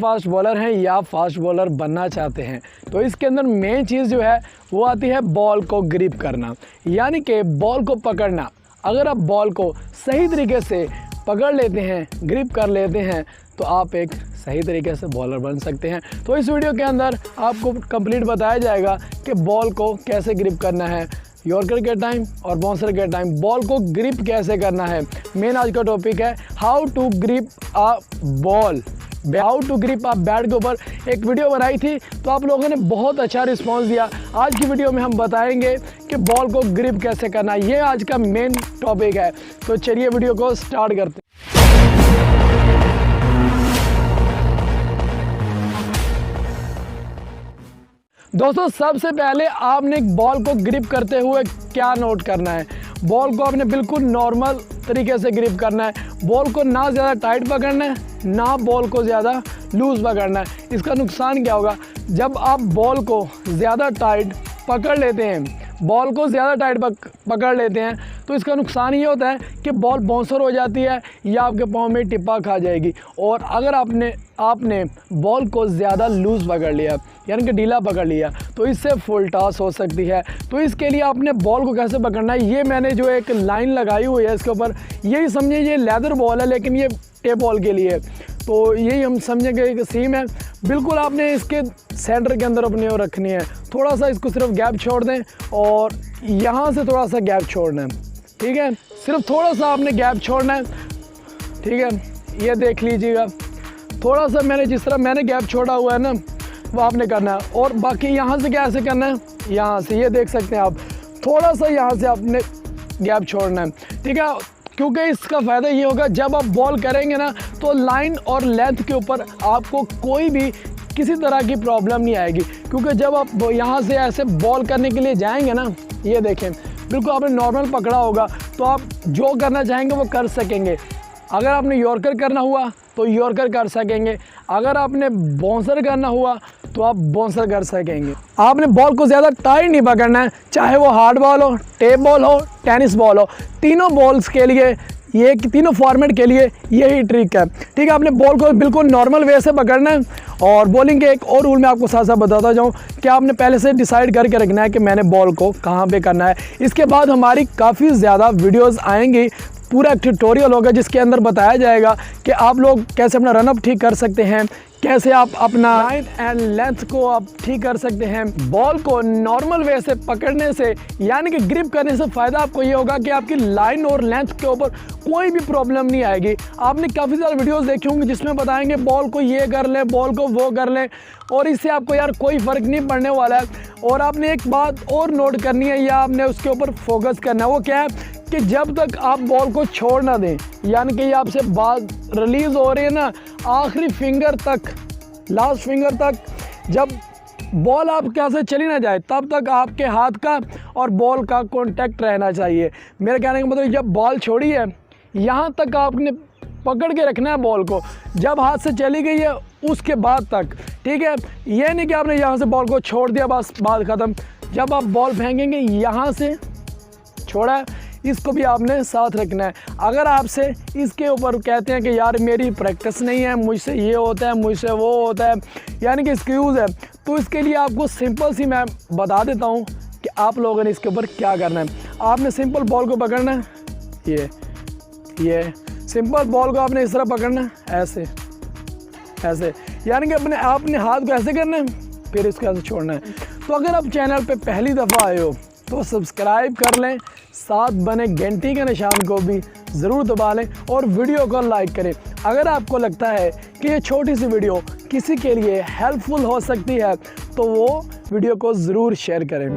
Fast bowler हैं या fast bowler बनना चाहते हैं तो इसके अंदर मेन चीज़ जो है वो आती है बॉल को ग्रिप करना, यानी कि बॉल को पकड़ना। अगर आप बॉल को सही तरीके से पकड़ लेते हैं, ग्रिप कर लेते हैं, तो आप एक सही तरीके से बॉलर बन सकते हैं। तो इस वीडियो के अंदर आपको कंप्लीट बताया जाएगा कि बॉल को कैसे ग्रिप करना है, यॉर्कर के टाइम और बाउंसर के टाइम बॉल को ग्रिप कैसे करना है। मेन आज का टॉपिक है how to grip a ball, how to grip a bat के ऊपर एक वीडियो बनाई थी, तो आप लोगों ने बहुत अच्छा रिस्पांस दिया। आज की वीडियो में हम बताएंगे कि बॉल को ग्रिप कैसे करना है, ये आज का मेन टॉपिक है। तो चलिए वीडियो को स्टार्ट करते हैं। दोस्तों सबसे पहले आपने एक बॉल को ग्रिप करते हुए क्या नोट करना है, बॉल को आपने बिल्कुल नॉर्मल तरीके से ग्रिप करना है। बॉल को ना ज़्यादा टाइट पकड़ना है, ना बॉल को ज़्यादा लूज़ पकड़ना है। इसका नुकसान क्या होगा, जब आप बॉल को ज़्यादा टाइट पकड़ लेते हैं, बॉल को ज़्यादा टाइट पकड़ लेते हैं तो इसका नुकसान ये होता है कि बॉल बाउंसर हो जाती है या आपके पाँव में टिप्पा खा जाएगी। और अगर आपने बॉल को ज़्यादा लूज़ पकड़ लिया, यानी कि ढीला पकड़ लिया, तो इससे फुल टॉस हो सकती है। तो इसके लिए आपने बॉल को कैसे पकड़ना है, ये मैंने जो एक लाइन लगाई हुई है इसके ऊपर, यही समझिए ये लेदर बॉल है लेकिन ये टेप बॉल के लिए, तो यही हम समझेंगे एक सीम है। बिल्कुल आपने इसके सेंटर के अंदर अपनी ओर रखनी है, थोड़ा सा इसको सिर्फ गैप छोड़ दें और यहाँ से थोड़ा सा गैप छोड़ना है, ठीक है, सिर्फ थोड़ा सा आपने गैप छोड़ना है, ठीक है। ये देख लीजिएगा, थोड़ा सा मैंने जिस तरह मैंने गैप छोड़ा हुआ है ना वो आपने करना है। और बाकी यहाँ से कैसे करना है, यहाँ से ये देख सकते हैं आप, थोड़ा सा यहाँ से आपने गैप छोड़ना है, ठीक है। क्योंकि इसका फ़ायदा ये होगा जब आप बॉल करेंगे ना तो लाइन और लेंथ के ऊपर आपको कोई भी किसी तरह की प्रॉब्लम नहीं आएगी। क्योंकि जब आप यहाँ से ऐसे बॉल करने के लिए जाएंगे ना, ये देखें बिल्कुल आपने नॉर्मल पकड़ा होगा तो आप जो करना चाहेंगे वो कर सकेंगे। अगर आपने यॉर्कर करना हुआ तो यॉर्कर कर सकेंगे, अगर आपने बाउंसर करना हुआ तो आप बाउंसर कर सकेंगे। आपने बॉल को ज़्यादा टाइट नहीं पकड़ना है, चाहे वो हार्ड बॉल हो, टेप बॉल हो, टेनिस बॉल हो, तीनों बॉल्स के लिए ये तीनों फॉर्मेट के लिए यही ट्रिक है, ठीक है। आपने बॉल को बिल्कुल नॉर्मल वे से पकड़ना है। और बॉलिंग के एक और रूल मैं आपको साथ साथ बताता जाऊँ कि आपने पहले से डिसाइड करके रखना है कि मैंने बॉल को कहाँ पे करना है। इसके बाद हमारी काफ़ी ज़्यादा वीडियोस आएंगी, पूरा ट्यूटोरियल होगा जिसके अंदर बताया जाएगा कि आप लोग कैसे अपना रनअप ठीक कर सकते हैं, कैसे आप अपना लाइन एंड लेंथ को आप ठीक कर सकते हैं। बॉल को नॉर्मल वे से पकड़ने से यानी कि ग्रिप करने से फ़ायदा आपको ये होगा कि आपकी लाइन और लेंथ के ऊपर कोई भी प्रॉब्लम नहीं आएगी। आपने काफ़ी सारे वीडियोस देखे होंगे जिसमें बताएंगे बॉल को ये कर लें, बॉल को वो कर लें, और इससे आपको यार कोई फ़र्क नहीं पड़ने वाला है। और आपने एक बात और नोट करनी है या आपने उसके ऊपर फोकस करना है, वो क्या है कि जब तक आप बॉल को छोड़ ना दें, यानी कि ये आपसे बाल रिलीज़ हो रही है ना, आखिरी फिंगर तक, लास्ट फिंगर तक, जब बॉल आप क्या से चली ना जाए तब तक आपके हाथ का और बॉल का कांटेक्ट रहना चाहिए। मेरे कहने का मतलब जब बॉल छोड़ी है यहाँ तक आपने पकड़ के रखना है बॉल को, जब हाथ से चली गई है उसके बाद तक, ठीक है। ये नहीं कि आपने यहाँ से बॉल को छोड़ दिया बस बात ख़त्म। जब आप बॉल फेंकेंगे यहाँ से छोड़ा है, इसको भी आपने साथ रखना है। अगर आपसे इसके ऊपर कहते हैं कि यार मेरी प्रैक्टिस नहीं है, मुझसे ये होता है, मुझसे वो होता है, यानी कि एक्सक्यूज़ है, तो इसके लिए आपको सिंपल सी मैं बता देता हूँ कि आप लोगों ने इसके ऊपर क्या करना है। आपने सिंपल बॉल को पकड़ना है, ये सिंपल बॉल को आपने इस तरह पकड़ना है, ऐसे, यानी कि आपने हाथ को ऐसे करना है, फिर इसको ऐसे छोड़ना है। तो अगर आप चैनल पे पहली दफ़ा आए हो तो सब्सक्राइब कर लें, साथ बने घंटी के निशान को भी ज़रूर दबा लें और वीडियो को लाइक करें। अगर आपको लगता है कि ये छोटी सी वीडियो किसी के लिए हेल्पफुल हो सकती है तो वो वीडियो को ज़रूर शेयर करें।